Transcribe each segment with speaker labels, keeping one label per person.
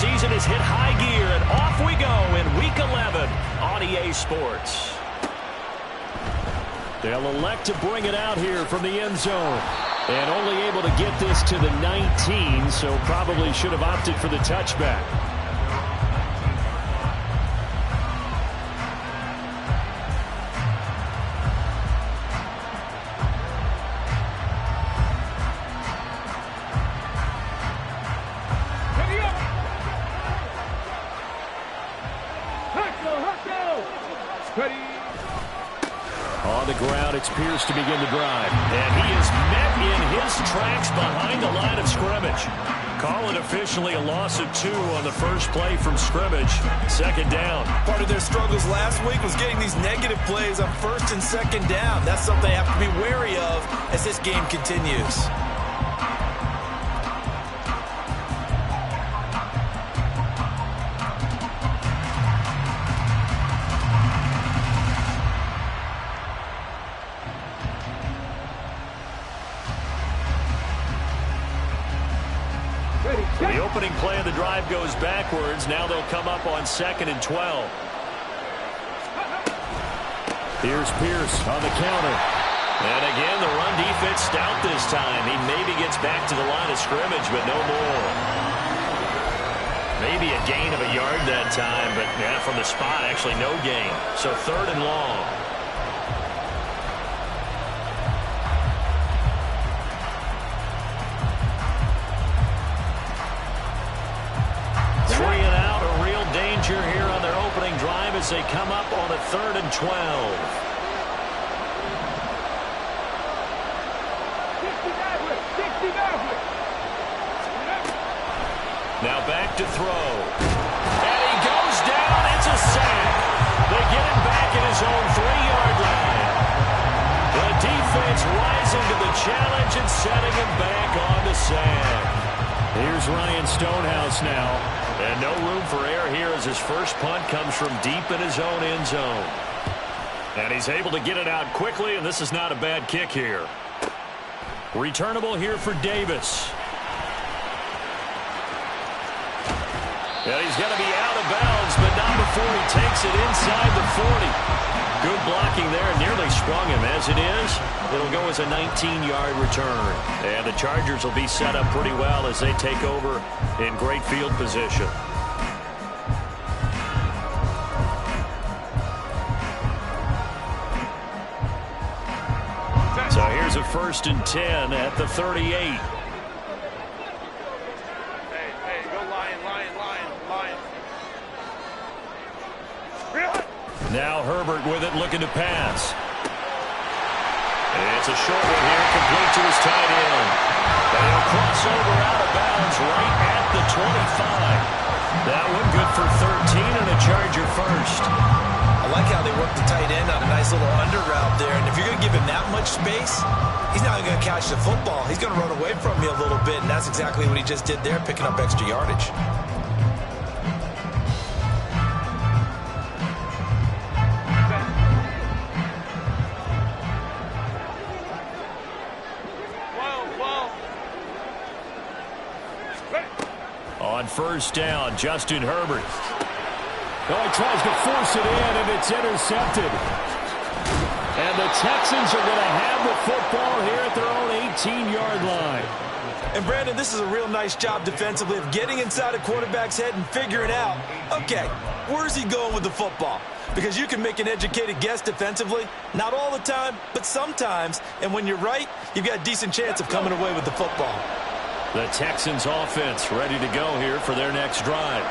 Speaker 1: season has hit high gear, and off we go in Week 11 on EA Sports. They'll elect to bring it out here from the end zone. And only able to get this to the 19, so probably should have opted for the touchback. On the ground, it's Pierce to begin the drive. And he is met in his tracks behind the line of scrimmage. Call it officially a loss of 2 on the first play from scrimmage. Second down.
Speaker 2: Part of their struggles last week was getting these negative plays on first and second down. That's something they have to be wary of as this game continues.
Speaker 1: The opening play of the drive goes backwards. Now they'll come up on 2nd and 12. Here's Pierce on the counter. And again, the run defense stout this time. He maybe gets back to the line of scrimmage, but no more. Maybe a gain of a yard that time, but yeah, from the spot, actually no gain. So 3rd and long. Here on their opening drive as they come up on a 3rd and 12. Now back to throw. And he goes down. It's a sack. They get him back at his own 3-yard line. The defense rising to the challenge and setting him back on the sack. Here's Ryan Stonehouse now. And no room for error here as his first punt comes from deep in his own end zone. And he's able to get it out quickly, and this is not a bad kick here. Returnable here for Davis. And he's going to be out of bounds, but not before he takes it inside the 40. Good blocking there, nearly sprung him. As it is, it'll go as a 19-yard return. And the Chargers will be set up pretty well as they take over in great field position. So here's a 1st and 10 at the 38. Now Herbert with it, looking to pass. And it's a short one here, complete to his tight end. And he'll cross over out of bounds right at the 25. That one good for 13 and a Charger first.
Speaker 2: I like how they work the tight end on a nice little under route there. And if you're going to give him that much space, he's not going to catch the football. He's going to run away from you a little bit, and that's exactly what he just did there, picking up extra yardage.
Speaker 1: On 1st down, Justin Herbert. Oh, he tries to force it in, and it's intercepted. And the Texans are going to have the football here at their own 18-yard line.
Speaker 2: And, Brandon, this is a real nice job defensively of getting inside a quarterback's head and figuring out, okay, where's he going with the football? Because you can make an educated guess defensively. Not all the time, but sometimes. And when you're right, you've got a decent chance of coming away with the football.
Speaker 1: The Texans offense ready to go here for their next drive.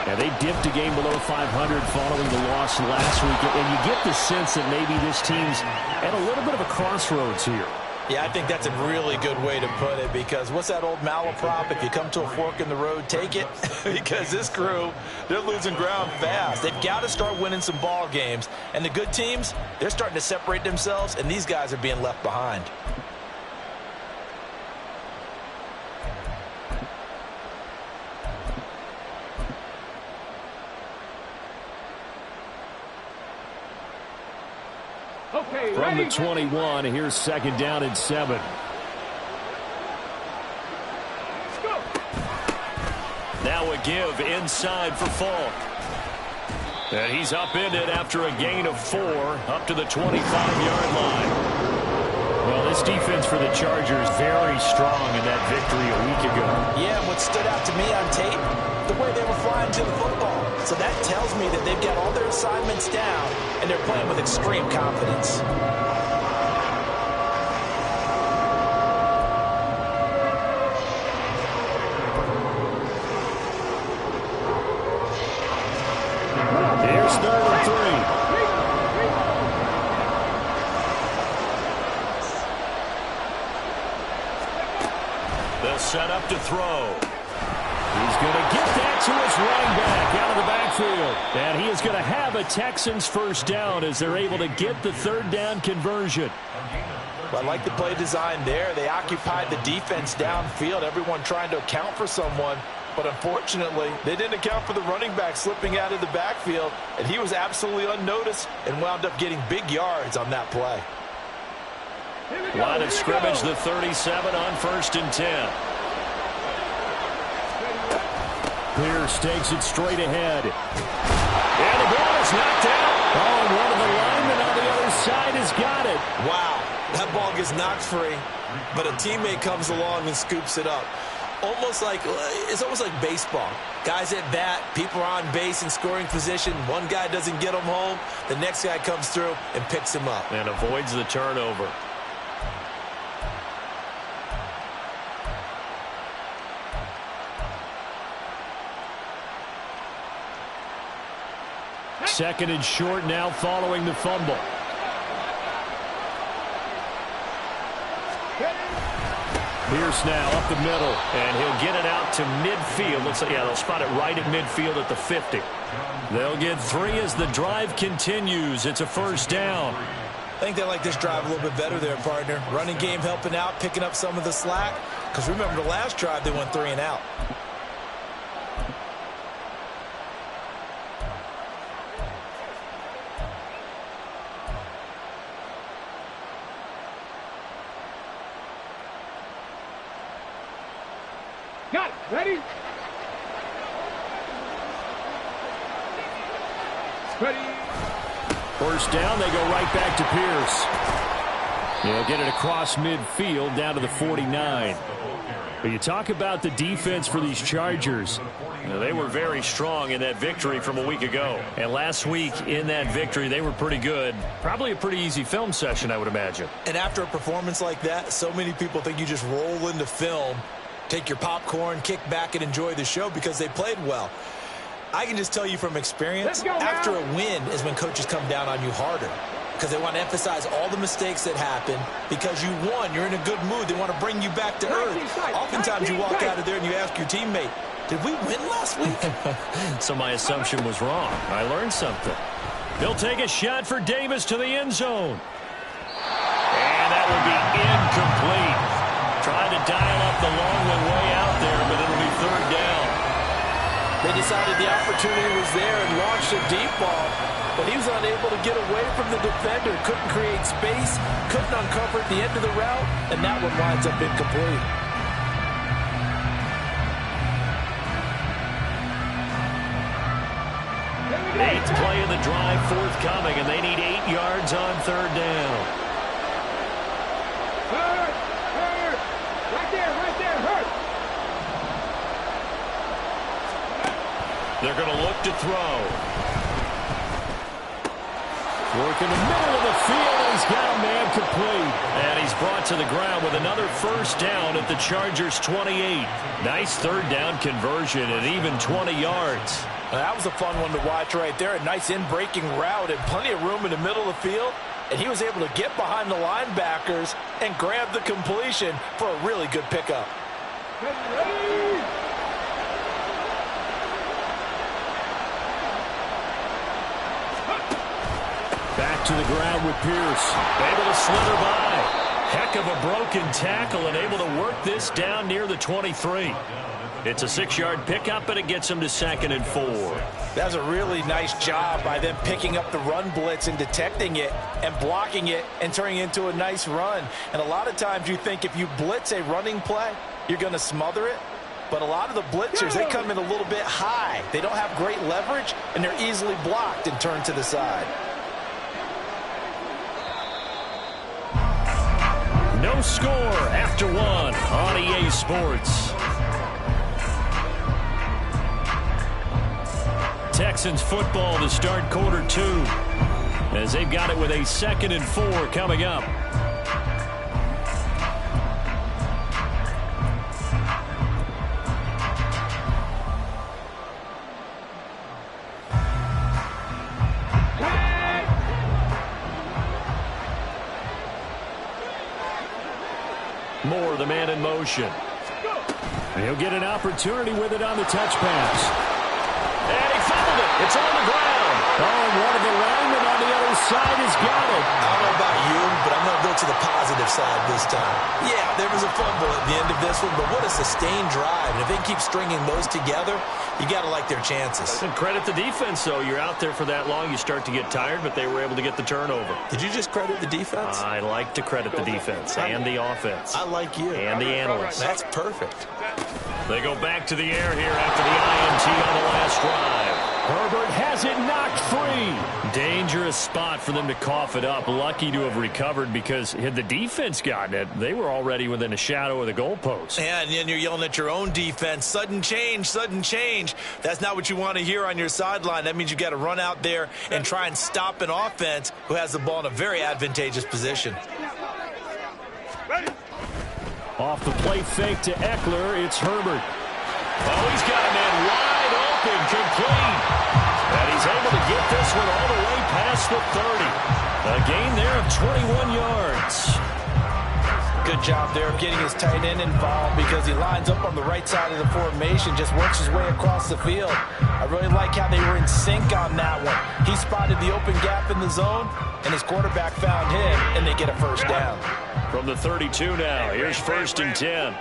Speaker 1: And they dipped a game below 500 following the loss last week. And you get the sense that maybe this team's at a little bit of a crossroads here.
Speaker 2: Yeah, I think that's a really good way to put it, because what's that old malaprop? If you come to a fork in the road, take it. Because this crew, they're losing ground fast. They've got to start winning some ball games. And the good teams, they're starting to separate themselves, and these guys are being left behind.
Speaker 1: From the 21, here's 2nd down and 7. Now Now a give inside for Falk. And he's upended after a gain of 4 up to the 25-yard line. Well, this defense for the Chargers very strong in that victory a week ago.
Speaker 2: Yeah, what stood out to me on tape, the way they were flying to the football. So that tells me that they've got all their assignments down, and they're playing with extreme confidence.
Speaker 1: Here's 3rd and 3. They'll set up to throw. He's going to get that to his running back out of the backfield. And he is going to have a Texans first down as they're able to get the 3rd down conversion.
Speaker 2: Well, I like the play design there. They occupied the defense downfield, everyone trying to account for someone. But unfortunately, they didn't account for the running back slipping out of the backfield, and he was absolutely unnoticed and wound up getting big yards on that play.
Speaker 1: Line of scrimmage, the 37 on 1st and 10. Pierce takes it straight ahead. And the ball is knocked out. Oh, and one of the linemen on the other side has got it.
Speaker 2: Wow, that ball gets knocked free, but a teammate comes along and scoops it up. It's almost like baseball. Guys at bat, people are on base in scoring position. One guy doesn't get him home. The next guy comes through and picks him up.
Speaker 1: And avoids the turnover. Second and short now following the fumble. Pierce now up the middle, and he'll get it out to midfield. Looks like, yeah, they'll spot it right at midfield at the 50. They'll get 3 as the drive continues. It's a first down.
Speaker 2: I think they like this drive a little bit better there, partner. Running game helping out, picking up some of the slack. Because remember the last drive, they went 3 and out.
Speaker 3: Got it. Ready? Ready.
Speaker 1: First down, they go right back to Pierce. He'll get it across midfield down to the 49. But you talk about the defense for these Chargers. They were very strong in that victory from a week ago. And last week in that victory, they were pretty good. Probably a pretty easy film session, I would imagine.
Speaker 2: And after a performance like that, so many people think you just roll into film, take your popcorn, kick back, and enjoy the show because they played well. I can just tell you from experience, after a win is when coaches come down on you harder because they want to emphasize all the mistakes that happen. Because you won, you're in a good mood. They want to bring you back to earth. Oftentimes you walk out of there and you ask your teammate, did we win last week?
Speaker 1: So my assumption was wrong. I learned something. They'll take a shot for Davis to the end zone. And that will be incomplete. Trying to dial up the long one way out there, but it'll be 3rd down.
Speaker 2: They decided the opportunity was there and launched a deep ball, but he was unable to get away from the defender, couldn't create space, couldn't uncover at the end of the route, and that one winds up incomplete.
Speaker 1: Eighth play of the drive forthcoming, and they need 8 yards on 3rd down.
Speaker 3: Hurt. Right there, hurt.
Speaker 1: They're going to look to throw. Work in the middle of the field, and he's got a man complete. And he's brought to the ground with another first down at the Chargers' 28. Nice 3rd down conversion and even 20 yards.
Speaker 2: Well, that was a fun one to watch right there. A nice in-breaking route and plenty of room in the middle of the field. And he was able to get behind the linebackers and grab the completion for a really good pickup.
Speaker 3: Ready.
Speaker 1: Back to the ground with Pierce. Able to slither by. Heck of a broken tackle and able to work this down near the 23. It's a 6-yard pickup, and it gets him to 2nd and 4.
Speaker 2: That was a really nice job by them picking up the run blitz and detecting it and blocking it and turning it into a nice run. And a lot of times you think if you blitz a running play, you're going to smother it. But a lot of the blitzers, they come in a little bit high. They don't have great leverage, and they're easily blocked and turned to the side.
Speaker 1: No score after one on EA Sports. Texans football to start quarter 2 as they've got it with a 2nd and 4 coming up. Moore, the man in motion. He'll get an opportunity with it on the touch pass. And he fumbled it. It's on the ground. Oh, and one of the linemen on the other side has got it.
Speaker 2: I don't know about you, but I'm going to go to the positive side this time. Yeah, there was a fumble at the end of this one, but what a sustained drive. And if they keep stringing those together, you got to like their chances.
Speaker 1: And credit the defense, though. You're out there for that long, you start to get tired, but they were able to get the turnover.
Speaker 2: Did you just credit the defense?
Speaker 1: I like to credit the defense and the offense.
Speaker 2: I like you.
Speaker 1: And the analysts.
Speaker 2: That's perfect.
Speaker 1: They go back to the air here after the INT on the last drive. Herbert has it knocked free. Dangerous spot for them to cough it up. Lucky to have recovered because had the defense gotten it, they were already within a shadow of the goalpost.
Speaker 2: Yeah, and then you're yelling at your own defense. Sudden change, sudden change. That's not what you want to hear on your sideline. That means you got to run out there and try and stop an offense who has the ball in a very advantageous position.
Speaker 1: Off the play fake to Eckler, it's Herbert. Oh, he's got a man wide open, complete. And he's able to get this one all the way past the 30. A gain there of 21 yards.
Speaker 2: Good job there of getting his tight end involved because he lines up on the right side of the formation, just works his way across the field. I really like how they were in sync on that one. He spotted the open gap in the zone, and his quarterback found him, and they get a first down.
Speaker 1: From the 32 now, here's 1st and 10.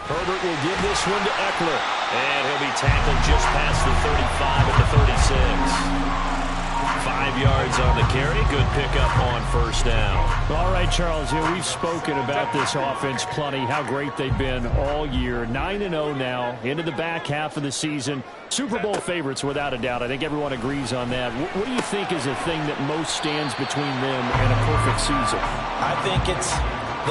Speaker 1: Herbert will give this one to Eckler. And he'll be tackled just past the 35 at the 36. 5 yards on the carry. Good pickup on 1st down.
Speaker 4: All right, Charles, we've spoken about this offense plenty, how great they've been all year. 9-0 now, into the back half of the season. Super Bowl favorites, without a doubt. I think everyone agrees on that. What do you think is the thing that most stands between them and a perfect season?
Speaker 2: I think it's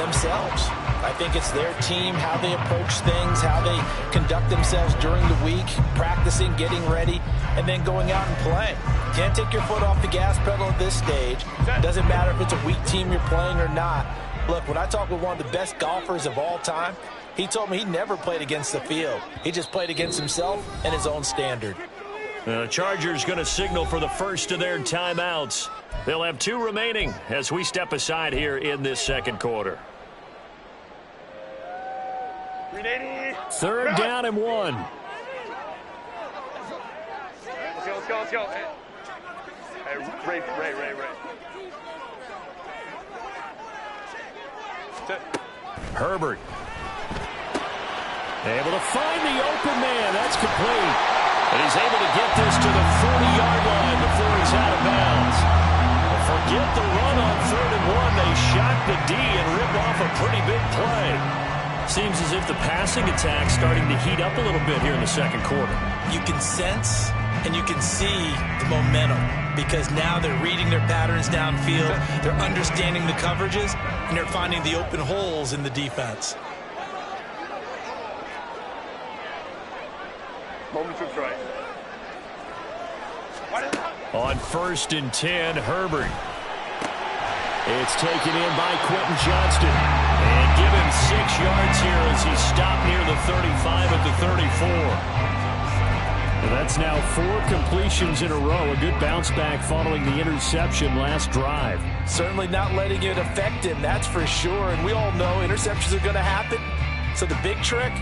Speaker 2: themselves. I think it's their team, how they approach things, how they conduct themselves during the week, practicing, getting ready, and then going out and playing. Can't take your foot off the gas pedal at this stage. Doesn't matter if it's a weak team you're playing or not. Look, when I talk with one of the best golfers of all time, he told me he never played against the field. He just played against himself and his own standard.
Speaker 1: The Chargers going to signal for the first of their timeouts. They'll have 2 remaining as we step aside here in this second quarter. 3rd down and 1.
Speaker 3: Let's go. Hey, Ray.
Speaker 1: Herbert. Able to find the open man. That's complete. And he's able to get this to the 40-yard line before he's out of bounds. Forget the run on 3rd and 1. They shot the D and ripped off a pretty big play. Seems as if the passing attack's starting to heat up a little bit here in the second quarter.
Speaker 2: You can sense and you can see the momentum because now they're reading their patterns downfield, they're understanding the coverages, and they're finding the open holes in the defense.
Speaker 3: Moment to try.
Speaker 1: On 1st and 10, Herbert. It's taken in by Quentin Johnston. And give him 6 yards here as he's stopped near the 35 at the 34. And that's now 4 completions in a row. A good bounce back following the interception last drive.
Speaker 2: Certainly not letting it affect him, that's for sure. And we all know interceptions are going to happen. So the big trick,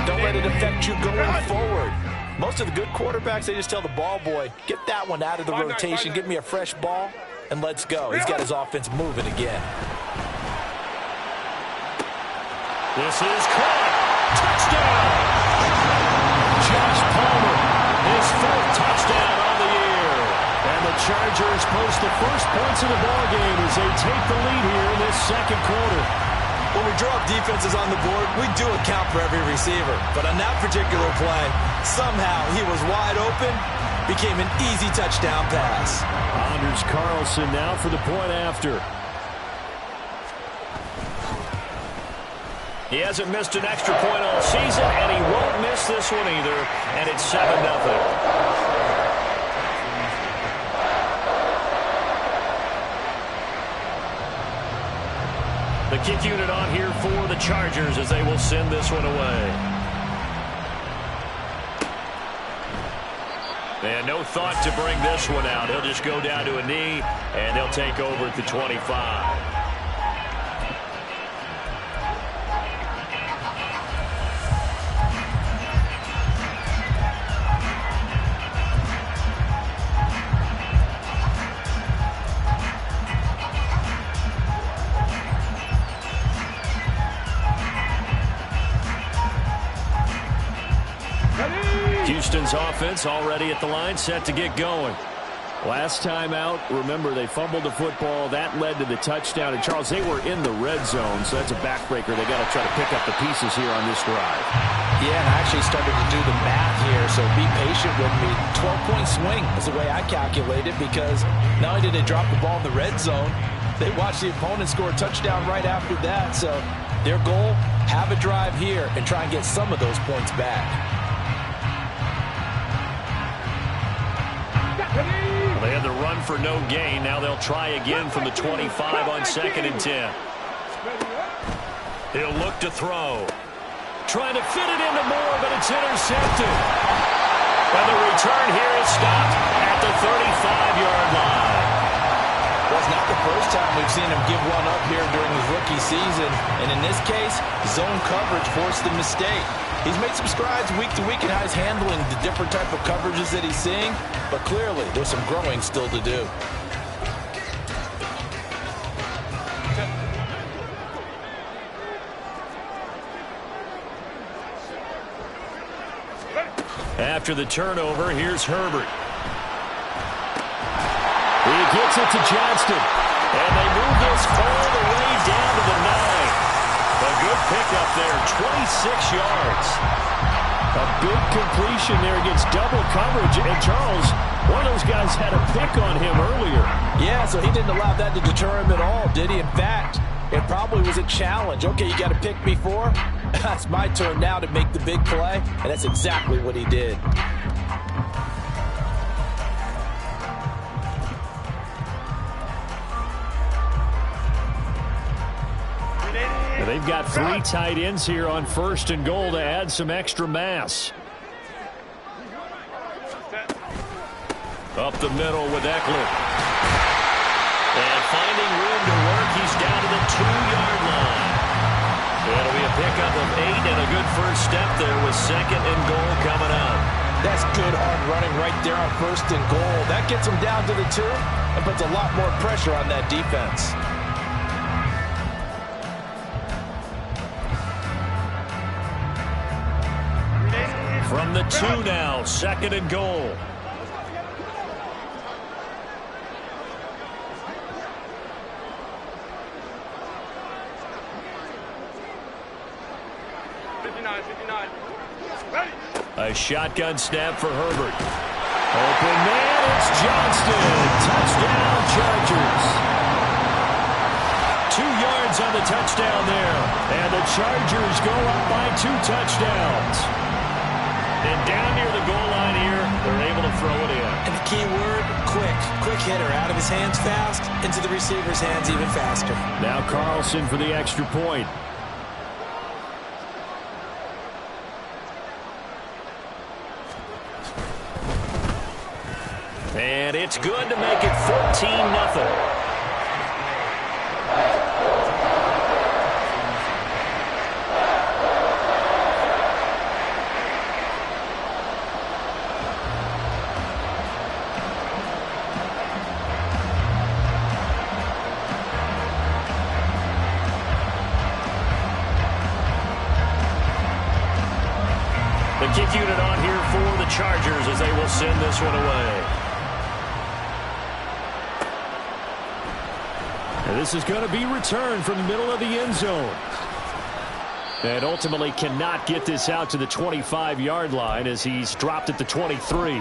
Speaker 2: don't let it affect you going forward. Most of the good quarterbacks, they just tell the ball boy, get that one out of the rotation, give me a fresh ball, and let's go. He's got his offense moving again.
Speaker 1: This is caught. Touchdown. Josh Palmer, his 4th touchdown on the year. And the Chargers post the first points of the ballgame as they take the lead here in this second quarter.
Speaker 2: When we draw up defenses on the board, we do account for every receiver. But on that particular play, somehow he was wide open, became an easy touchdown pass.
Speaker 4: Anders Carlson now for the point after.
Speaker 1: He hasn't missed an extra point all season, and he won't miss this one either, and it's 7-0. The kick unit on here for the Chargers as they will send this one away. And no thought to bring this one out. He'll just go down to a knee, and he'll take over at the 25. Houston's offense already at the line, set to get going.
Speaker 4: Last time out, remember, they fumbled the football. That led to the touchdown. And, Charles, they were in the red zone, so that's a backbreaker. They got to try to pick up the pieces here on this drive.
Speaker 5: Yeah, and I actually started to do the math here, so be patient with me. 12-point swing is the way I calculate it, because not only did they drop the ball in the red zone, they watched the opponent score a touchdown right after that. So their goal, have a drive here and try and get some of those points back.
Speaker 1: They had the run for no gain. Now they'll try again from the 25 on 2nd and 10. He'll look to throw. Trying to fit it into Moore, but it's intercepted. And the return here is stopped at the 35-yard line.
Speaker 5: Well, it's not the first time we've seen him give one up here during his rookie season. And in this case, zone coverage forced the mistake. He's made some strides week to week in how he's handling the different type of coverages that he's seeing. But clearly, there's some growing still to do.
Speaker 1: After the turnover, here's Herbert.
Speaker 4: He gets it to Johnston.
Speaker 1: And they move this all the way down to the 9. A good pickup there, 26 yards.
Speaker 4: A big completion there against double coverage. And Charles, one of those guys had a pick on him earlier.
Speaker 5: Yeah, so he didn't allow that to deter him at all, did he? In fact, it probably was a challenge. Okay, you got to pick me for? That's my turn now to make the big play, and that's exactly what he did.
Speaker 4: They've got 3 tight ends here on 1st and goal to add some extra mass.
Speaker 1: Up the middle with Eckler. And finding room to work, he's down to the 2-yard line. It'll be a pickup of 8 and a good first step there with 2nd and goal coming up.
Speaker 5: That's good hard running right there on 1st and goal. That gets him down to the 2 and puts a lot more pressure on that defense.
Speaker 1: From the 2 now, 2nd and goal. A shotgun snap for Herbert. Open man, it's Johnston. Touchdown, Chargers. 2 yards on the touchdown there.
Speaker 4: And the Chargers go up by 2 touchdowns.
Speaker 1: And down near the goal line here, they're able to throw it in.
Speaker 2: And the key word, quick. Quick hitter. Out of his hands fast, into the receiver's hands even faster.
Speaker 4: Now Carlson for the extra point.
Speaker 1: And it's good to make it 14-0. The kick unit on here for the Chargers as they will send this one away.
Speaker 4: And this is going to be returned from the middle of the end zone. And ultimately cannot get this out to the 25-yard line as he's dropped at the 23.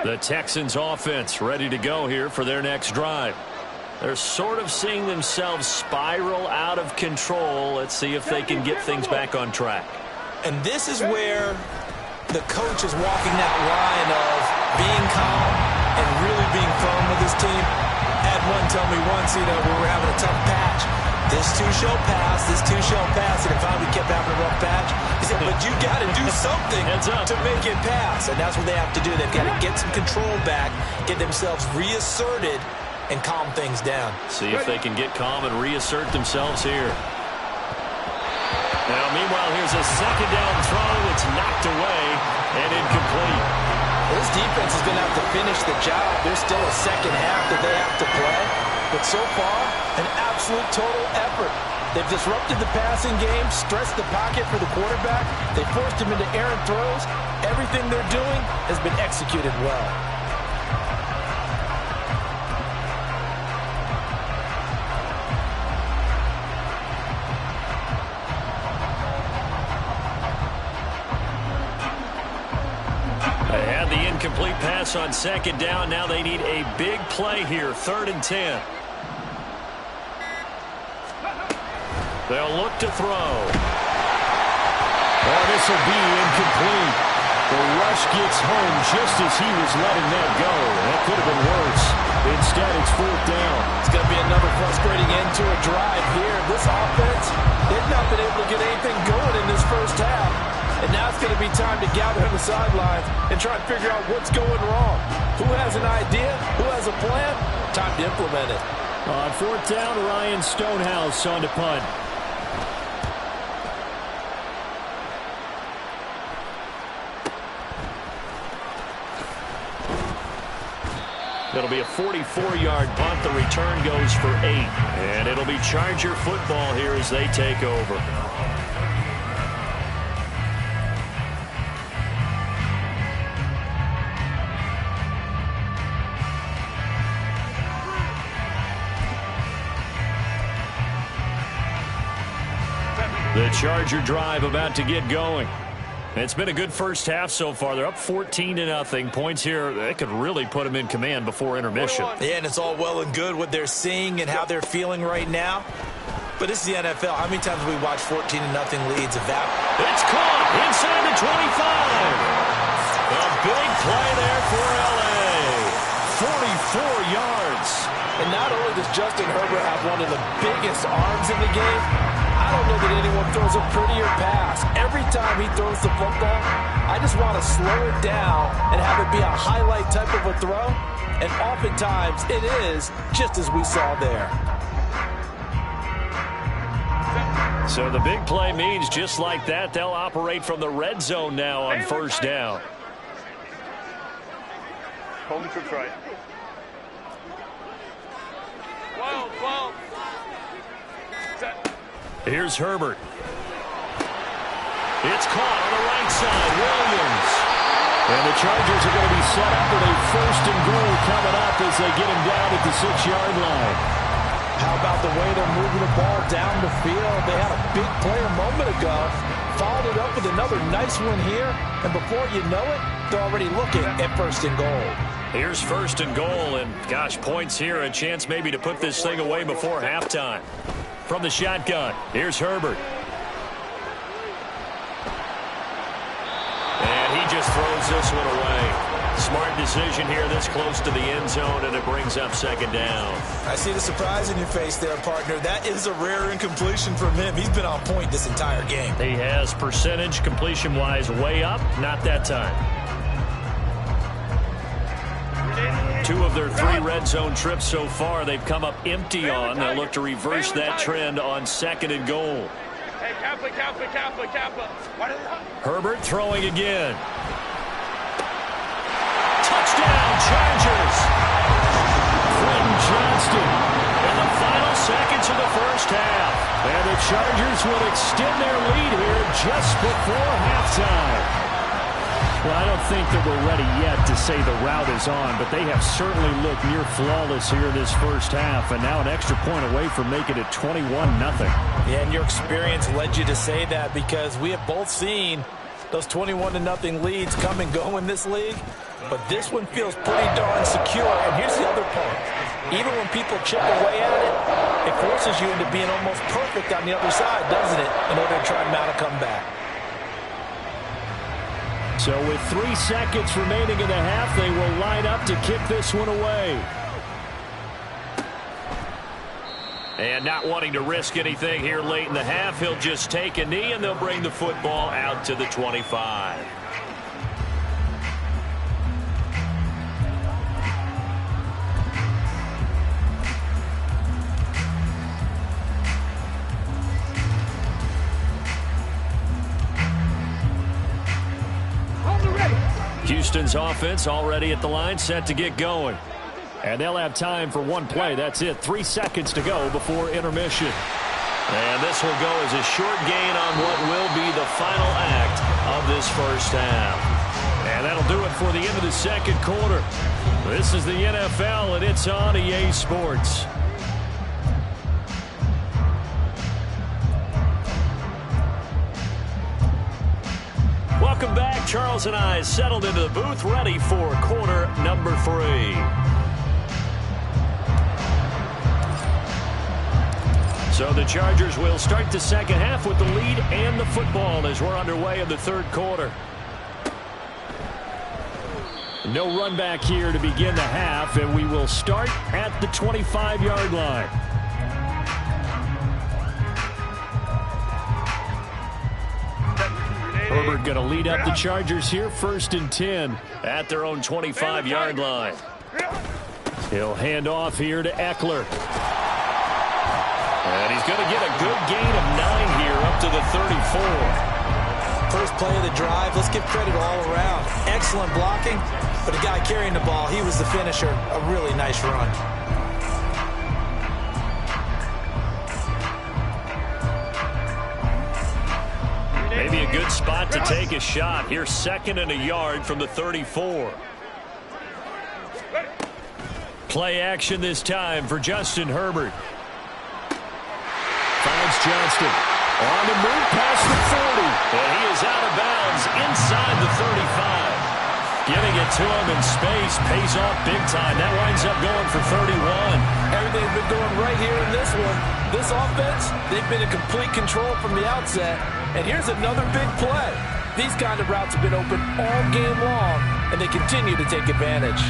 Speaker 4: The Texans offense ready to go here for their next drive. They're sort of seeing themselves spiral out of control. Let's see if they can get things back on track.
Speaker 2: And this is where the coach is walking that line of being calm and really being firm with his team. I had one tell me once, we were having a tough patch. This too shall pass, this too shall pass. And if we kept having a rough patch, he said, but you got to do something to make it pass. And that's what they have to do. They've got to get some control back, get themselves reasserted, and calm things down.
Speaker 4: See if they can get calm and reassert themselves here. Now, meanwhile, here's a second down throw. It's knocked away and incomplete.
Speaker 5: This defense is going to have to finish the job. There's still a second half that they have to play. But so far, an absolute total effort. They've disrupted the passing game, stressed the pocket for the quarterback. They forced him into errant throws. Everything they're doing has been executed well.
Speaker 4: They had the incomplete pass on second down. Now they need a big play here, 3rd and 10. They'll look to throw. Oh, this will be incomplete. The rush gets home just as he was letting that go. That could have been worse. Instead, it's 4th down.
Speaker 5: It's going to be another frustrating end to a drive here. This offense, they've not been able to get anything going in this first half. And now it's going to be time to gather on the sidelines and try and figure out what's going wrong. Who has an idea? Who has a plan? Time to implement it.
Speaker 4: On 4th down, Ryan Stonehouse on to punt. It'll be a 44-yard punt. The return goes for 8. And it'll be Charger football here as they take over. The Charger drive about to get going. It's been a good first half so far. They're up 14-0. Points here, they could really put them in command before intermission.
Speaker 2: Yeah, and it's all well and good what they're seeing and how they're feeling right now. But this is the NFL. How many times have we watched 14-0 leads evaporate?
Speaker 4: It's caught inside the 25. A big play there for L.A. 44 yards.
Speaker 5: And not only does Justin Herbert have one of the biggest arms in the game, I don't know that anyone throws a prettier pass. Every time he throws the football, I just want to slow it down and have it be a highlight type of a throw. And oftentimes it is, just as we saw there.
Speaker 4: So the big play means just like that, they'll operate from the red zone now on 1st down.
Speaker 3: Home to try. 12. Set.
Speaker 4: Here's Herbert. It's caught on the right side. Williams. And the Chargers are going to be set up with a 1st and goal coming up as they get him down at the 6-yard line.
Speaker 5: How about the way they're moving the ball down the field? They had a big play a moment ago. Followed it up with another nice one here. And before you know it, they're already looking at 1st and goal.
Speaker 4: Here's 1st and goal. And, gosh, points here. A chance maybe to put this thing away before halftime. From the shotgun, here's Herbert. And he just throws this one away. Smart decision here this close to the end zone, and it brings up 2nd down.
Speaker 2: I see the surprise in your face there, partner. That is a rare incompletion from him. He's been on point this entire game.
Speaker 4: He has percentage completion-wise way up, not that time. 2 of their 3 red zone trips so far, they've come up empty on. They'll look to reverse that trend on 2nd and goal.
Speaker 3: Hey, Kappa.
Speaker 4: Herbert throwing again. Touchdown, Chargers! Quentin Johnston in the final seconds of the first half. And the Chargers will extend their lead here just before halftime. Well, I don't think that we're ready yet to say the route is on, but they have certainly looked near flawless here this first half, and now an extra point away from making it 21-0.
Speaker 5: Yeah, and your experience led you to say that, because we have both seen those 21-0 leads come and go in this league, but this one feels pretty darn secure. And here's the other part. Even when people chip away at it, it forces you into being almost perfect on the other side, doesn't it, in order to try and mount a comeback.
Speaker 4: So with 3 seconds remaining in the half, they will line up to kick this one away.
Speaker 1: And not wanting to risk anything here late in the half, he'll just take a knee, and they'll bring the football out to the 25. Houston's offense already at the line, set to get going.
Speaker 4: And they'll have time for one play. That's it. 3 seconds to go before intermission.
Speaker 1: And this will go as a short gain on what will be the final act of this first half.
Speaker 4: And that'll do it for the end of the second quarter. This is the NFL, and it's on EA Sports.
Speaker 1: Welcome back. Charles and I settled into the booth, ready for quarter number 3. So the Chargers will start the second half with the lead and the football as we're underway in the third quarter.
Speaker 4: No run back here to begin the half, and we will start at the 25-yard line. Herbert going to lead up the Chargers here, 1st and 10
Speaker 1: at their own 25-yard line.
Speaker 4: He'll hand off here to Eckler.
Speaker 1: And he's going to get a good gain of 9 here up to the 34.
Speaker 2: First play of the drive, let's give credit all around. Excellent blocking, but the guy carrying the ball, he was the finisher. A really nice run.
Speaker 1: Maybe a good spot to take a shot. Here's 2nd and a yard from the 34. Play action this time for Justin Herbert.
Speaker 4: Finds Johnston on the move past the 40.
Speaker 1: And he is out of bounds inside the 35. Getting it to him in space pays off big time. That winds up going for 31.
Speaker 5: Everything's been going right here in this one. This offense, they've been in complete control from the outset. And here's another big play. These kind of routes have been open all game long, and they continue to take advantage.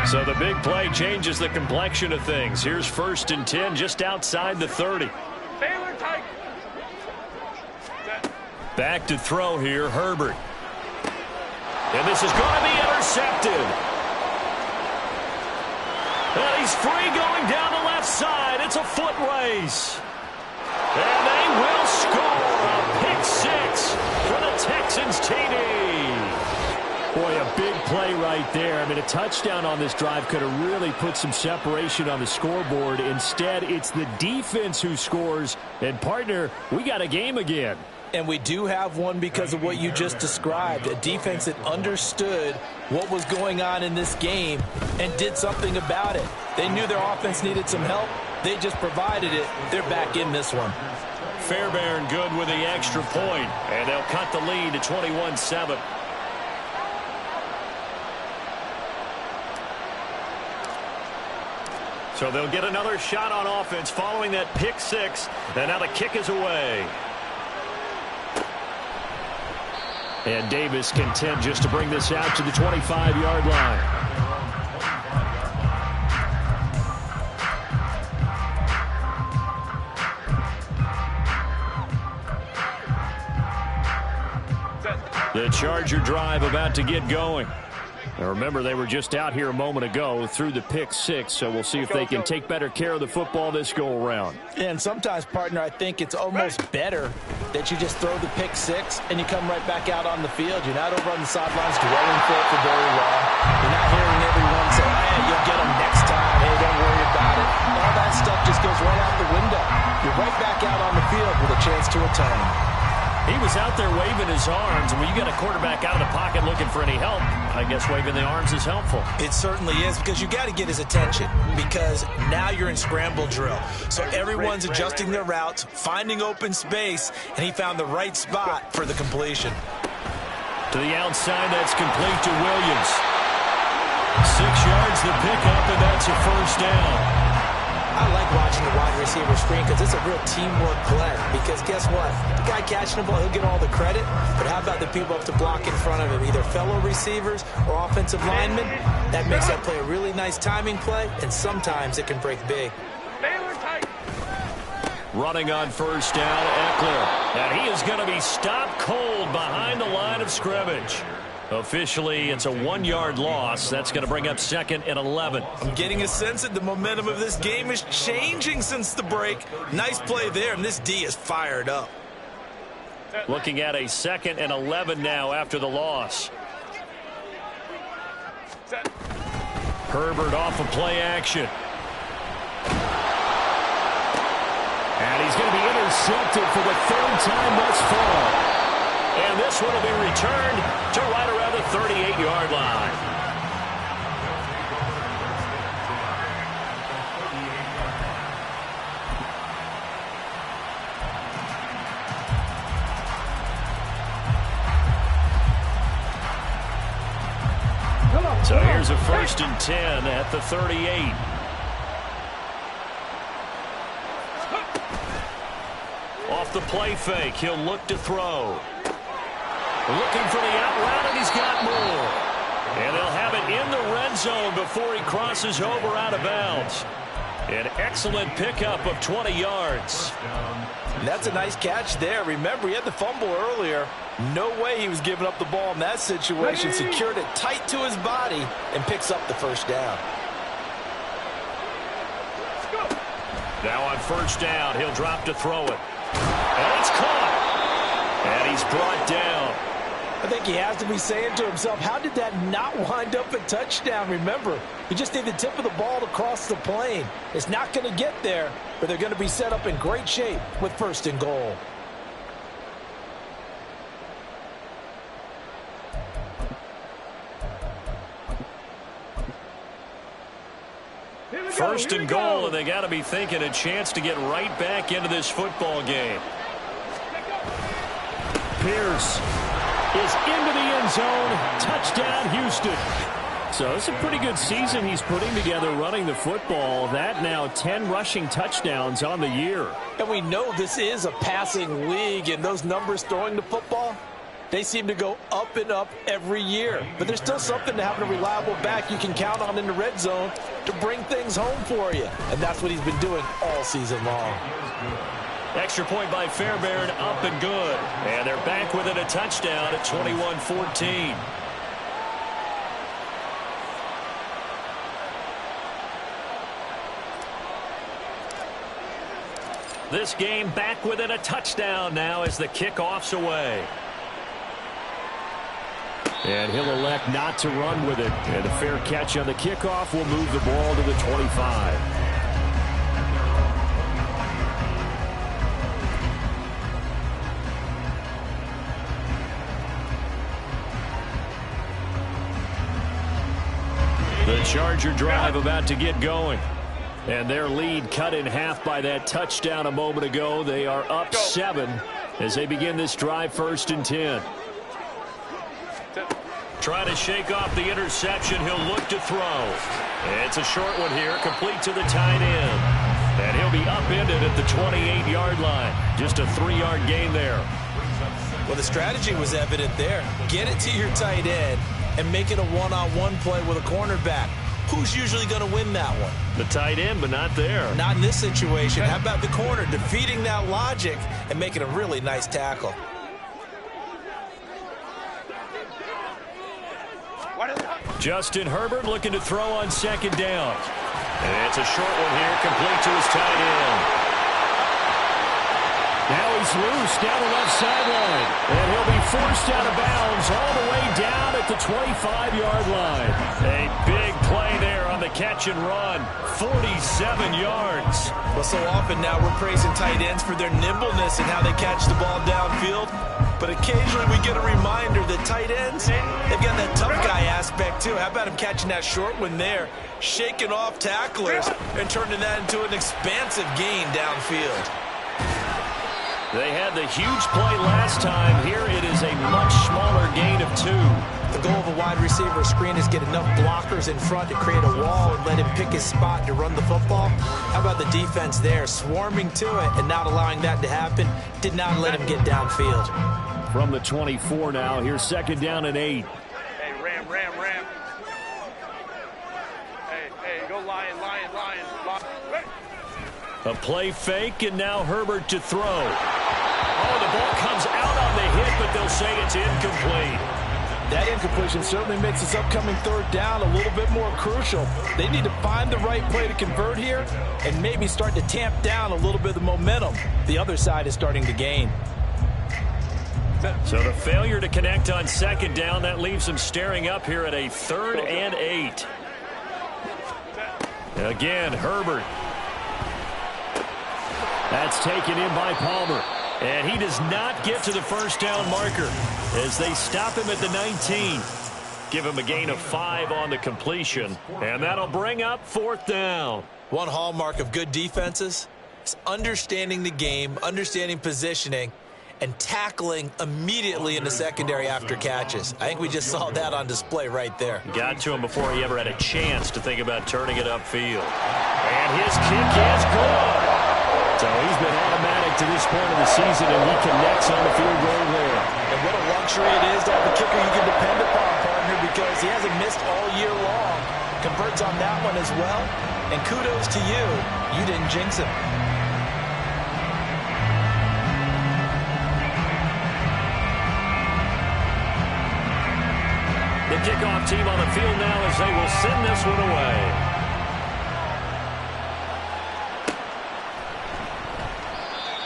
Speaker 1: So the big play changes the complexion of things. Here's 1st and 10 just outside the 30. Back to throw here, Herbert. And this is going to be intercepted. And he's free going down the left side. It's a foot race. And they will score a pick 6 for the Texans TD.
Speaker 4: Boy, a big play right there. I mean, a touchdown on this drive could have really put some separation on the scoreboard. Instead, it's the defense who scores. And, partner, we got a game again.
Speaker 5: And we do have one because of what you just described. A defense that understood what was going on in this game and did something about it. They knew their offense needed some help. They just provided it. They're back in this one.
Speaker 1: Fairbairn good with the extra point. And they'll cut the lead to 21-7. So they'll get another shot on offense following that pick 6. And now the kick is away.
Speaker 4: And Davis content just to bring this out to the 25-yard line.
Speaker 1: The Charger drive about to get going. Now remember, they were just out here a moment ago through the pick 6, so we'll see if they can take better care of the football this go-around.
Speaker 5: And sometimes, partner, I think it's almost better that you just throw the pick 6 and you come right back out on the field. You're not over on the sidelines dwelling for it for very long. You're not hearing everyone say, hey, you'll get them next time. Hey, don't worry about it. All that stuff just goes right out the window. You're right back out on the field with a chance to atone.
Speaker 4: He was out there waving his arms, and when you got a quarterback out of the pocket looking for any help, I guess waving the arms is helpful.
Speaker 2: It certainly is, because you got to get his attention, because now you're in scramble drill. So everyone's adjusting their routes, finding open space, and he found the right spot for the completion.
Speaker 4: To the outside, that's complete to Williams. 6 yards the pickup, and that's a first down.
Speaker 5: I like watching the wide receiver screen because it's a real teamwork play. Because guess what? The guy catching the ball, he'll get all the credit. But how about the people up to block in front of him, either fellow receivers or offensive linemen? That makes that play a really nice timing play, and sometimes it can break big.
Speaker 4: Running on first down, Eckler. And he is going to be stopped cold behind the line of scrimmage. Officially, it's a 1-yard loss. That's going to bring up 2nd and 11.
Speaker 2: I'm getting a sense that the momentum of this game is changing since the break. Nice play there, and this D is fired up.
Speaker 4: Looking at a 2nd and 11 now after the loss. Herbert off of play action. And he's going to be intercepted for the 3rd time thus far. And this one will be returned to right around the 38-yard line. So here's a 1st and 10 at the 38. Off the play fake, he'll look to throw. Looking for the out route, and he's got more. And they'll have it in the red zone before he crosses over out of bounds. An excellent pickup of 20 yards.
Speaker 5: And that's a nice catch there. Remember, he had the fumble earlier. No way he was giving up the ball in that situation. Secured it tight to his body and picks up the first down.
Speaker 4: Now on first down, he'll drop to throw it. And it's caught. And he's brought down.
Speaker 5: I think he has to be saying to himself, how did that not wind up a touchdown? Remember, he just need the tip of the ball to cross the plane. It's not going to get there, but they're going to be set up in great shape with 1st and goal.
Speaker 4: First and goal, and they got to be thinking a chance to get right back into this football game. Pierce is into the end zone. Touchdown, Houston. So it's a pretty good season he's putting together running the football. That now 10 rushing touchdowns on the year.
Speaker 5: And we know this is a passing league, and those numbers throwing the football, they seem to go up and up every year. But there's still something to having a reliable back you can count on in the red zone to bring things home for you. And that's what he's been doing all season long.
Speaker 4: Extra point by Fairbairn, up and good. And they're back within a touchdown at 21-14. This game back within a touchdown now as the kickoff's away. And he'll elect not to run with it. And a fair catch on the kickoff will move the ball to the 25. The Charger drive about to get going. And their lead cut in half by that touchdown a moment ago. They are up 7 as they begin this drive 1st and 10. Trying to shake off the interception. He'll look to throw. It's a short one here, complete to the tight end. And he'll be upended at the 28-yard line. Just a 3-yard gain there.
Speaker 2: Well, the strategy was evident there. Get it to your tight end and make it a one-on-one play with a cornerback. Who's usually going to win that one?
Speaker 4: The tight end, but not there.
Speaker 2: Not in this situation. How about the corner defeating that logic and making a really nice tackle?
Speaker 4: Justin Herbert looking to throw on 2nd down. And it's a short one here, complete to his tight end. Now he's loose down the left sideline. And he'll be forced out of bounds all the way down at at the 25-yard line. A big play there on the catch and run. 47 yards.
Speaker 2: Well, so often now we're praising tight ends for their nimbleness and how they catch the ball downfield. But occasionally we get a reminder that tight ends, they've got that tough guy aspect too. How about him catching that short one there, shaking off tacklers, and turning that into an expansive gain downfield.
Speaker 4: They had the huge play last time. Here it is a much smaller gain of 2.
Speaker 2: The goal of a wide receiver screen is get enough blockers in front to create a wall and let him pick his spot to run the football. How about the defense there, swarming to it and not allowing that to happen? Did not let him get downfield.
Speaker 4: From the 24 now, here's 2nd down and 8.
Speaker 3: Hey, Ram. Hey, go Lion.
Speaker 4: A play fake, and now Herbert to throw. Oh, the ball comes out on the hit, but they'll say it's incomplete.
Speaker 5: That incompletion certainly makes this upcoming 3rd down a little bit more crucial. They need to find the right play to convert here and maybe start to tamp down a little bit of the momentum the other side is starting to gain.
Speaker 4: So the failure to connect on 2nd down, that leaves them staring up here at a 3rd and 8. Again, Herbert. That's taken in by Palmer. And he does not get to the 1st down marker as they stop him at the 19. Give him a gain of 5 on the completion. And that'll bring up 4th down.
Speaker 2: One hallmark of good defenses is understanding the game, understanding positioning, and tackling immediately in the secondary after catches. I think we just saw that on display right there.
Speaker 4: Got to him before he ever had a chance to think about turning it upfield. And his kick is good. So he's been automatic to this point of the season, and he connects on the field goal there.
Speaker 2: And what a luxury it is to have a kicker you can depend upon, partner, because he hasn't missed all year long. Converts on that one as well. And kudos to you. You didn't jinx him.
Speaker 4: The kickoff team on the field now as they will send this one away.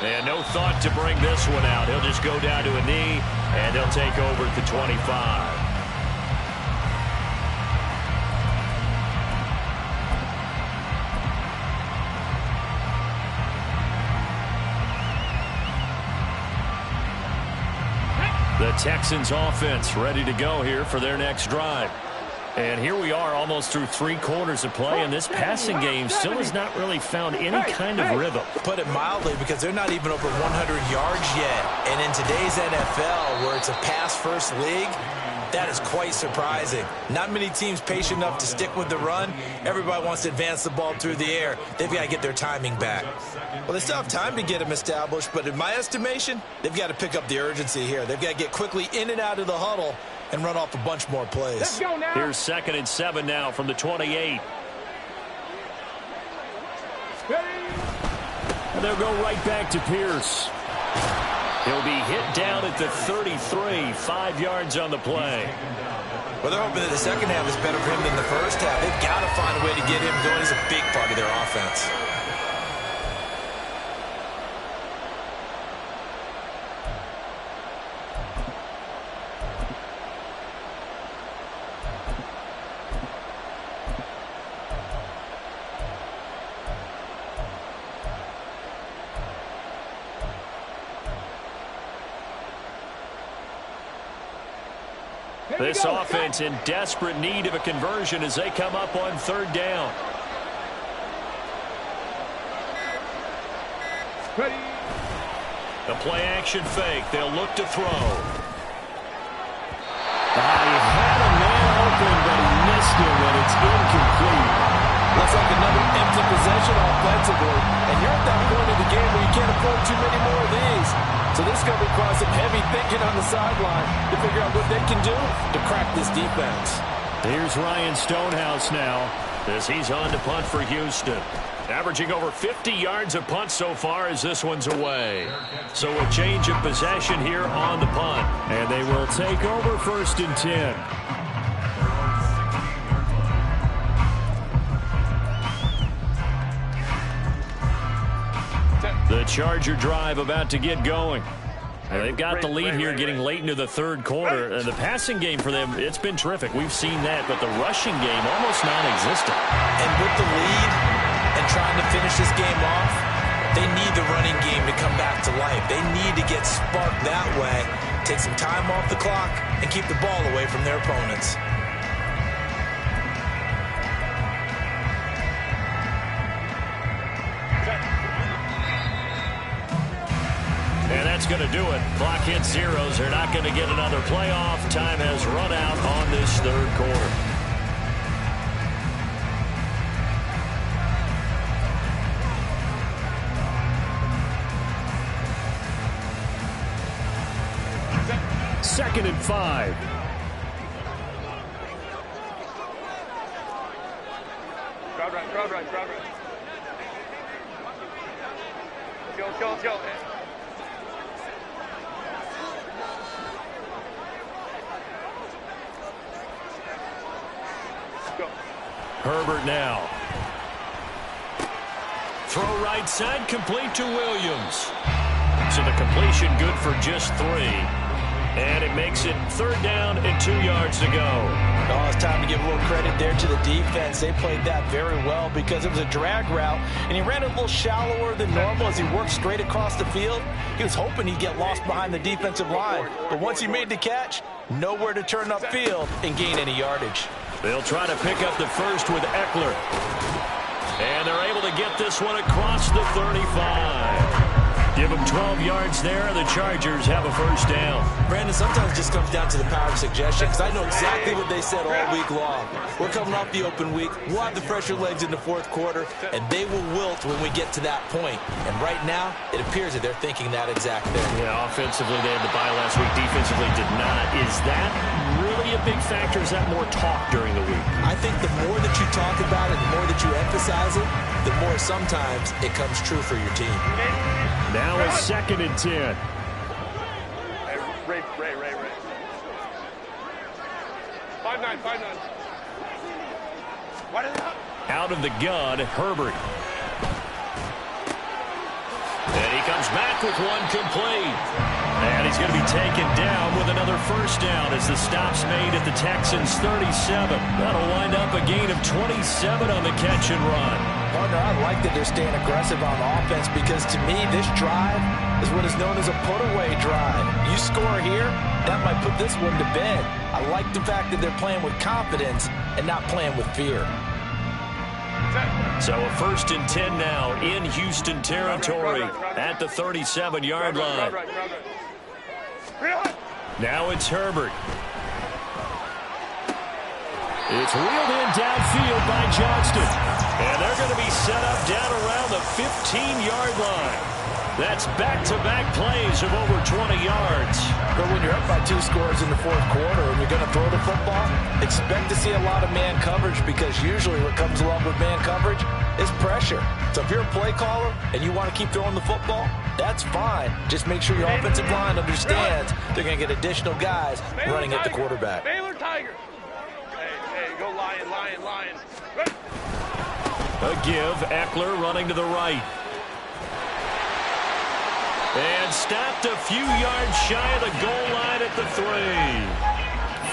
Speaker 4: And no thought to bring this one out. He'll just go down to a knee, and he'll take over at the 25. The Texans offense ready to go here for their next drive. And here we are almost through 3 quarters of play, and this passing game still has not really found any kind of rhythm.
Speaker 2: Put it mildly, because they're not even over 100 yards yet. And in today's NFL, where it's a pass-first league, that is quite surprising. Not many teams patient enough to stick with the run. Everybody wants to advance the ball through the air. They've got to get their timing back. Well, they still have time to get them established, but in my estimation, they've got to pick up the urgency here. They've got to get quickly in and out of the huddle and run off a bunch more plays.
Speaker 3: Let's go now.
Speaker 4: Here's 2nd and 7 now from the 28. And they'll go right back to Pierce. He'll be hit down at the 33, 5 yards on the play.
Speaker 2: Well, they're hoping that the second half is better for him than the first half. They've got to find a way to get him going. He's a big part of their offense.
Speaker 4: This offense in desperate need of a conversion as they come up on 3rd down.
Speaker 3: Ready.
Speaker 4: The play action fake. They'll look to throw. He had a man open, but he missed him, and it's incomplete.
Speaker 5: Looks like another empty possession offensively. And you're at that point in the game where you can't afford too many more of these. So this is going to require some heavy thinking on the sideline to figure out what they can do to crack this defense.
Speaker 4: Here's Ryan Stonehouse now as he's on to punt for Houston. Averaging over 50 yards a punt so far as this one's away. So a change of possession here on the punt. And they will take over 1st and 10. The Charger drive about to get going. They've got the lead here getting late into the third quarter. The passing game for them, it's been terrific. We've seen that, but the rushing game almost non-existent.
Speaker 5: And with the lead and trying to finish this game off, they need the running game to come back to life. They need to get sparked that way, take some time off the clock, and keep the ball away from their opponents.
Speaker 4: And that's going to do it. Clock hits zeros. They're not going to get another playoff. Time has run out on this third quarter. Second and 5.
Speaker 3: Crowd right, crowd right, crowd right. Let's go, let's go, let's go.
Speaker 4: Herbert now. Throw right side, complete to Williams. So the completion good for just 3. And it makes it 3rd down and 2 yards to go.
Speaker 5: Oh, it's time to give a little credit there to the defense. They played that very well because it was a drag route, and he ran a little shallower than normal as he worked straight across the field. He was hoping he'd get lost behind the defensive line. But once he made the catch, nowhere to turn upfield and gain any yardage.
Speaker 4: They'll try to pick up the first with Eckler. And they're able to get this one across the 35. Give them 12 yards there. The Chargers have a first down.
Speaker 5: Brandon, sometimes it just comes down to the power of suggestion, because I know exactly what they said all week long. We're coming off the open week. We'll have the fresher legs in the fourth quarter, and they will wilt when we get to that point. And right now, it appears that they're thinking that exact thing.
Speaker 4: Yeah, offensively, they had the bye last week. Defensively, did not. Is that really a big factor? Is that more talk during the week?
Speaker 5: I think the more that you talk about it, the more that you emphasize it, the more sometimes it comes true for your team.
Speaker 4: Now it's 2nd and 10.
Speaker 3: Hey, Ray. 5-9. What is that?
Speaker 4: Out of the gun, Herbert. And he comes back with one complete. And he's going to be taken down with another first down as the stop's made at the Texans' 37. That'll wind up a gain of 27 on the catch and run.
Speaker 5: Partner, I like that they're staying aggressive on offense because to me, this drive is what is known as a put-away drive. You score here, that might put this one to bed. I like the fact that they're playing with confidence and not playing with fear.
Speaker 4: So a 1st and 10 now in Houston territory at the 37-yard line. Now it's Herbert. It's reeled in downfield by Johnston. And they're going to be set up down around the 15-yard line. That's back-to-back plays of over 20 yards.
Speaker 5: But when you're up by 2 scores in the fourth quarter and you're going to throw the football, expect to see a lot of man coverage because usually what comes along with man coverage is pressure. So if you're a play caller and you want to keep throwing the football, that's fine. Just make sure your offensive line understands they're going to get additional guys running at the quarterback.
Speaker 3: Baylor Tigers. Hey, go Lion.
Speaker 4: A give, Eckler running to the right. And stopped a few yards shy of the goal line at the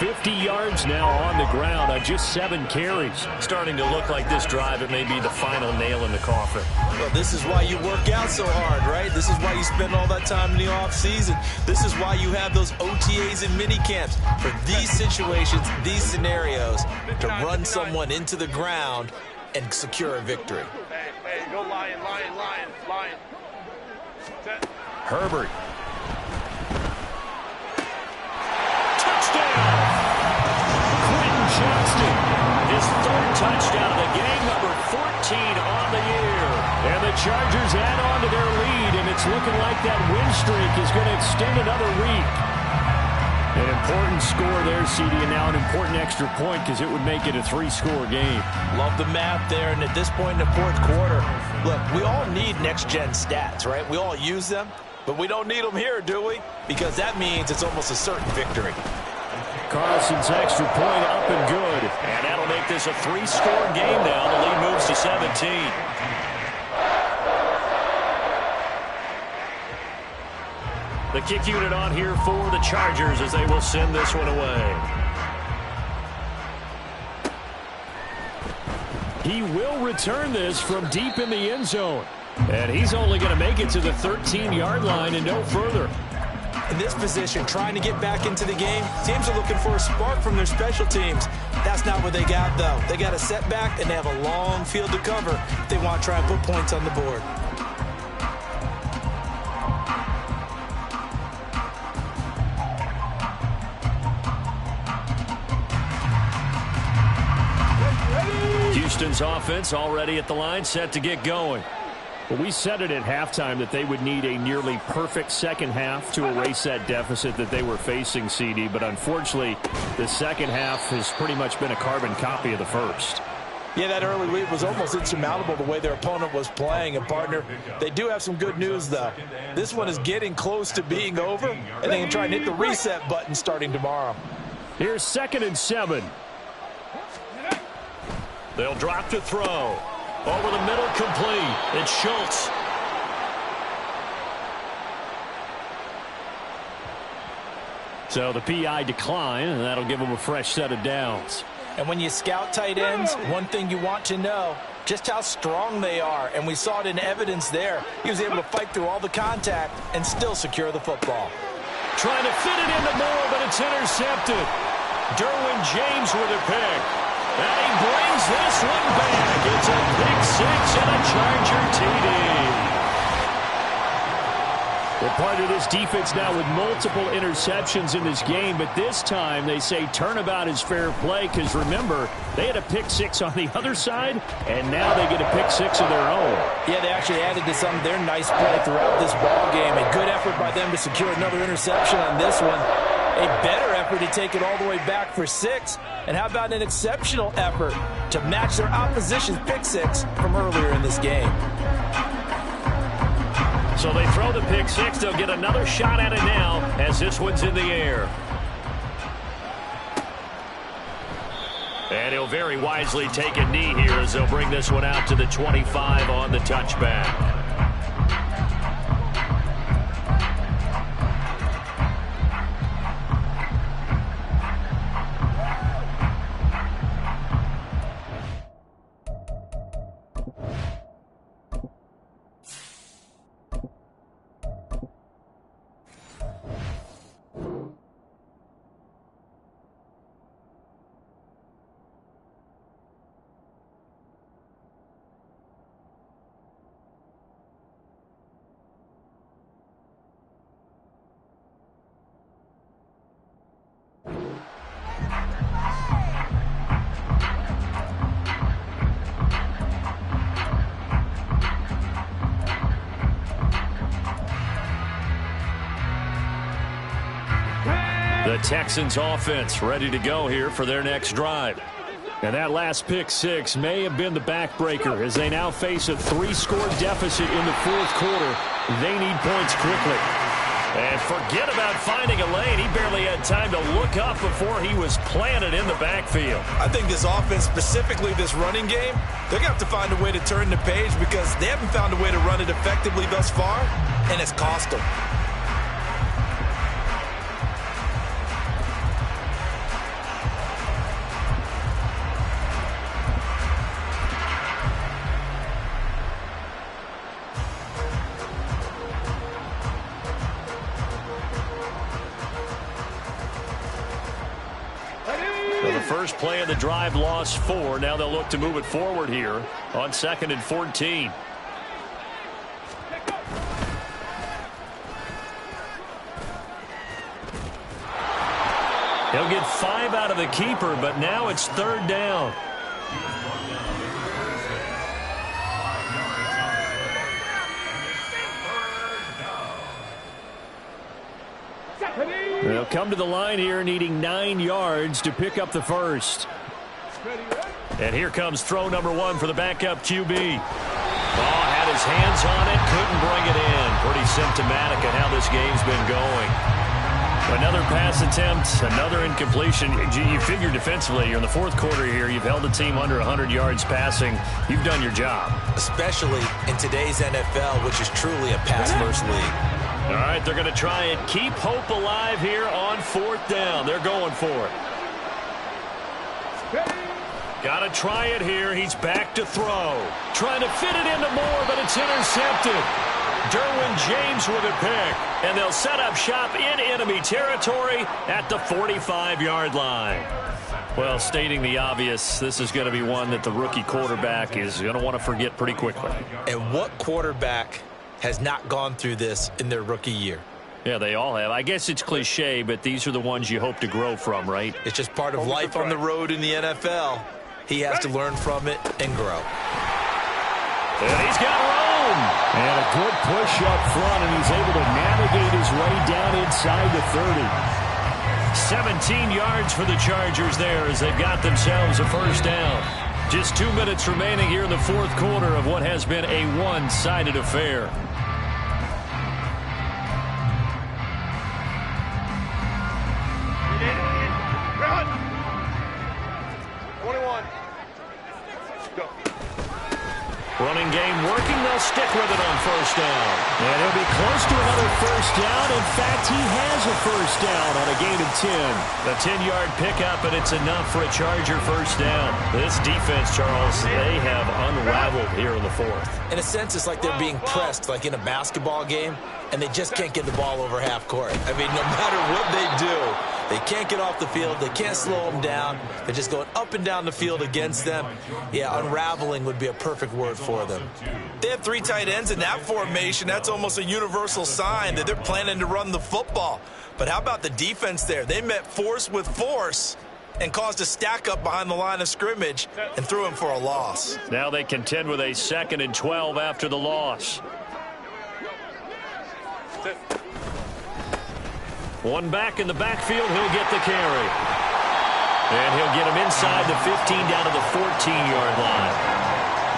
Speaker 4: 3. 50 yards now on the ground on just 7 carries. Starting to look like this drive, it may be the final nail in the coffin.
Speaker 5: Well, this is why you work out so hard, right? This is why you spend all that time in the offseason. This is why you have those OTAs and mini camps for these situations, these scenarios, to run someone into the ground and secure a victory.
Speaker 3: Hey, go Lion. Set.
Speaker 4: Herbert. Touchdown! Quentin Johnston. His 3rd touchdown of the game, number 14 on the year. And the Chargers add on to their lead, and it's looking like that win streak is going to extend another week. An important score there, CD, and now an important extra point because it would make it a 3-score game.
Speaker 5: Love the math there, and at this point in the fourth quarter, look, we all need next-gen stats, right? We all use them, but we don't need them here, do we? Because that means it's almost a certain victory.
Speaker 4: Carlson's extra point up and good. And that'll make this a 3-score game now. The lead moves to 17.
Speaker 1: The kick unit on here for the Chargers as they will send this one away.
Speaker 4: He will return this from deep in the end zone. And he's only going to make it to the 13-yard line and no further.
Speaker 2: In this position, trying to get back into the game, teams are looking for a spark from their special teams. That's not what they got, though. They got a setback, and they have a long field to cover if they want to try and put points on the board.
Speaker 1: Houston's offense already at the line, set to get going.
Speaker 4: Well, we said it at halftime that they would need a nearly perfect second half to erase that deficit that they were facing, CD. But unfortunately, the second half has pretty much been a carbon copy of the first.
Speaker 5: Yeah, that early lead was almost insurmountable the way their opponent was playing. And, partner, they do have some good news, though. This one is getting close to being over, and they can try and hit the reset button starting tomorrow.
Speaker 4: Here's 2nd and 7.
Speaker 1: They'll drop to throw. Over the middle, complete. It's Schultz.
Speaker 4: So the PI decline, and that'll give them a fresh set of downs.
Speaker 5: And when you scout tight ends, one thing you want to know, just how strong they are. And we saw it in evidence there. He was able to fight through all the contact and still secure the football.
Speaker 1: Trying to fit it into Moore, but it's intercepted. Derwin James with a pick. And he brings this one back. It's a pick six and a Charger TD.
Speaker 4: Well, part of this defense now with multiple interceptions in this game, but this time they say turnabout is fair play because, remember, they had a pick six on the other side, and now they get a pick six of their own.
Speaker 5: Yeah, they actually added to some of their nice play throughout this ball game. A good effort by them to secure another interception on this one. A better effort to take it all the way back for 6. And how about an exceptional effort to match their opposition's pick six from earlier in this game.
Speaker 1: So they throw the pick six. They'll get another shot at it now as this one's in the air. And he'll very wisely take a knee here as they'll bring this one out to the 25 on the touchback. The Texans offense ready to go here for their next drive.
Speaker 4: And that last pick six may have been the backbreaker as they now face a 3-score deficit in the fourth quarter. They need points quickly.
Speaker 1: And forget about finding a lane. He barely had time to look up before he was planted in the backfield.
Speaker 2: I think this offense, specifically this running game, they're going to have to find a way to turn the page because they haven't found a way to run it effectively thus far, and it's cost them.
Speaker 1: First play of the drive, lost 4. Now they'll look to move it forward here on 2nd and 14. He'll get 5 out of the keeper, but now it's 3rd down.
Speaker 4: They'll come to the line here needing 9 yards to pick up the first.
Speaker 1: And here comes throw number 1 for the backup QB. Had his hands on it, couldn't bring it in. Pretty symptomatic of how this game's been going. Another pass attempt, another incompletion. You figure defensively, you're in the fourth quarter here. You've held the team under 100 yards passing. You've done your job.
Speaker 2: Especially in today's NFL, which is truly a pass-first league.
Speaker 4: All right, they're going to try and keep hope alive here on 4th down. They're going for it. Got to try it here. He's back to throw. Trying to fit it into Moore, but it's intercepted. Derwin James with a pick. And they'll set up shop in enemy territory at the 45-yard line. Well, stating the obvious, this is going to be one that the rookie quarterback is going to want to forget pretty quickly.
Speaker 5: And what quarterback has not gone through this in their rookie year?
Speaker 4: Yeah, they all have. I guess it's cliche, but these are the ones you hope to grow from, right?
Speaker 5: It's just part of life on the road in the NFL. He has to learn from it and grow.
Speaker 4: And he's got room.
Speaker 6: And a good push up front, and he's able to navigate his way down inside the 30.
Speaker 4: 17 yards for the Chargers there as they've got themselves a first down. Just 2 minutes remaining here in the 4th quarter of what has been a one-sided affair.
Speaker 3: Run! 21. Go.
Speaker 4: Running game working. They'll stick with it on first down.
Speaker 6: And he'll be close to another first down. In fact, he has a first down on a gain of 10.
Speaker 4: A 10-yard pickup, and it's enough for a Charger first down. This defense, Charles, they have unraveled here in the 4th.
Speaker 5: In a sense, it's like they're being pressed, like in a basketball game, and they just can't get the ball over half court. I mean, no matter what they do, they can't get off the field. They can't slow them down. They're just going up and down the field against them. Yeah, unraveling would be a perfect word for them.
Speaker 2: They have 3 tight ends in that formation. That's almost a universal sign that they're planning to run the football. But how about the defense there? They met force with force and caused a stack up behind the line of scrimmage and threw him for a loss.
Speaker 4: Now they contend with a 2nd and 12 after the loss. One back in the backfield, he'll get the carry. And he'll get him inside the 15 down to the 14-yard line.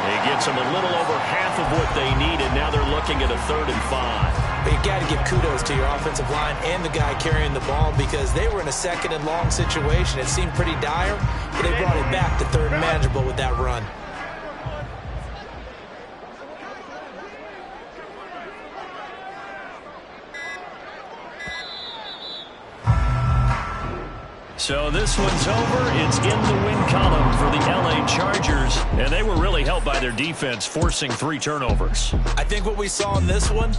Speaker 4: He gets them a little over half of what they needed. Now they're looking at a 3rd and 5.
Speaker 5: But you got to give kudos to your offensive line and the guy carrying the ball because they were in a 2nd and long situation. It seemed pretty dire, but they brought it back to 3rd and manageable with that run.
Speaker 4: So this one's over. It's in the win column for the LA Chargers, and they were really helped by their defense, forcing 3 turnovers.
Speaker 2: I think what we saw in this one,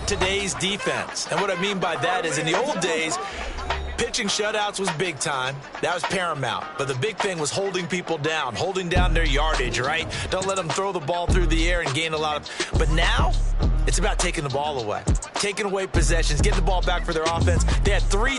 Speaker 2: today's defense. And what I mean by that is in the old days, pitching shutouts was big time. That was paramount. But the big thing was holding people down, holding down their yardage, right? Don't let them throw the ball through the air and gain a lot of... But now, it's about taking the ball away. Taking away possessions, getting the ball back for their offense. They had 3